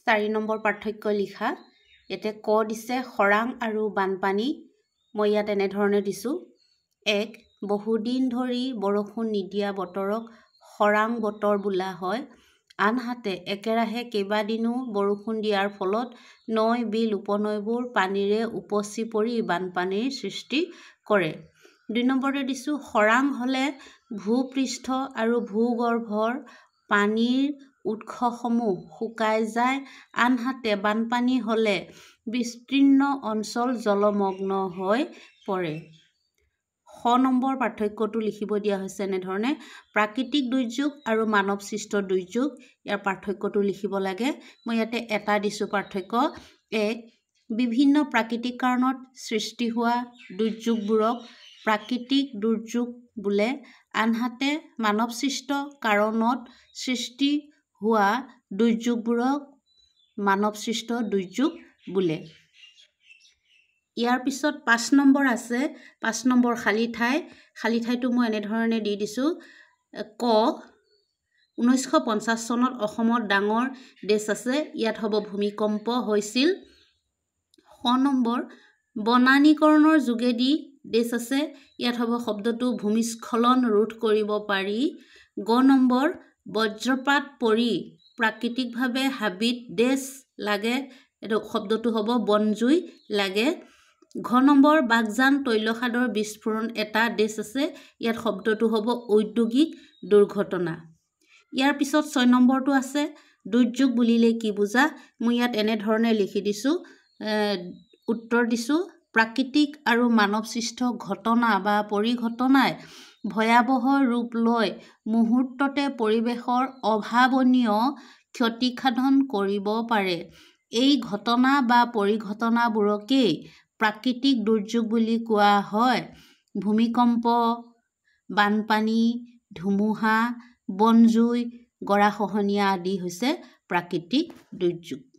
4 number পাৰ্থক্য লিখা। ইয়াতে ক দিছে খৰাং আৰু বানপানী। মই ইয়াত এনেধৰণে দিছোঁ। 1. বহুদিন ধৰি বৰষুণ নিদিয়া বতৰক খৰাং বতৰ বোলা হয়। আনহাতে একেৰাহে কেইবাদিনো বৰষুণ দিয়াৰ ফলত নৈ বিল উপনৈবোৰ পানীৰে উপচি পৰি বানপানীৰ সৃষ্টি কৰে। 2 নম্বৰতে দিছোঁ খৰাং হ'লে ভূপৃষ্ঠ আৰু ভূগৰ্ভৰ পানীৰ উৎসসমূহ শুকাই যায়। আনহাতে বানপানী হ'লে বিস্তীৰ্ণ অঞ্চল জলমগ্ন হৈ পৰে। শ নম্বৰ পাৰ্থক্যটো লিখিব দিয়া হৈছে এনেধৰণে। প্ৰাকৃতিক দুৰ্যোগ আৰু মানৱ সৃষ্ট দুৰ্যোগ, ইয়াৰ পাৰ্থক্যটো লিখিব লাগে। মই ইয়াতে এটা দিছোঁ পাৰ্থক্য। 1. বিভিন্ন প্ৰাকৃতিক কাৰণত সৃষ্টি হোৱা দুৰ্যোগবোৰক প্ৰাকৃতিক দুৰ্যোগ বোলে। আনহাতে মানৱ সৃষ্ট কাৰণত সৃষ্টি হোৱা দুৰ্যোগবোৰক মানৱ সৃষ্ট দুৰ্যোগ বোলে। ইয়াৰ পিছত 5 নম্বৰ আছে। 5 নম্বৰ খালী ঠাই। খালী ঠাইটো মই এনেধৰণে দি দিছোঁ। ক 1950 চনত অসমত ডাঙৰ দেশ আছে। ইয়াত হ'ব ভূমিকম্প হৈছিল। শ নম্বৰ বনানীকৰণৰ যোগেদি দেশ আছে। ইয়াত হ'ব শব্দটো ভূমিস্খলন ৰোধ কৰিব পাৰি। গ নম্বৰ বজ্ৰপাত পৰি প্ৰাকৃতিকভাৱে হাবিত দেশ লাগে। এইটো শব্দটো হ'ব বনজুই লাগে। ঘ নম্বৰ বাগজান তৈলসাদৰ বিস্ফোৰণ এটা দেশ আছে। ইয়াত শব্দটো হ'ব ঔদ্যোগিক দুৰ্ঘটনা। ইয়াৰ পিছত 6 নম্বৰটো আছে দুৰ্যোগ বুলিলে কি বুজা। মই ইয়াত এনেধৰণে লিখি দিছোঁ। উত্তৰ দিছোঁ প্ৰাকৃতিক আৰু মানৱ সৃষ্ট ঘটনা বা পৰিঘটনাই ভয়াৱহ ৰূপ লৈ মুহূৰ্ততে পৰিৱেশৰ অভাৱনীয় ক্ষতিসাধন কৰিব পাৰে। এই ঘটনা বা পৰিঘটনাবোৰকেই প্ৰাকৃতিক দুৰ্যোগ বুলি কোৱা হয়। ভূমিকম্প, বানপানী, ধুমুহা, বনজুই, গৰাখহনীয়া আদি হৈছে প্ৰাকৃতিক দুৰ্যোগ।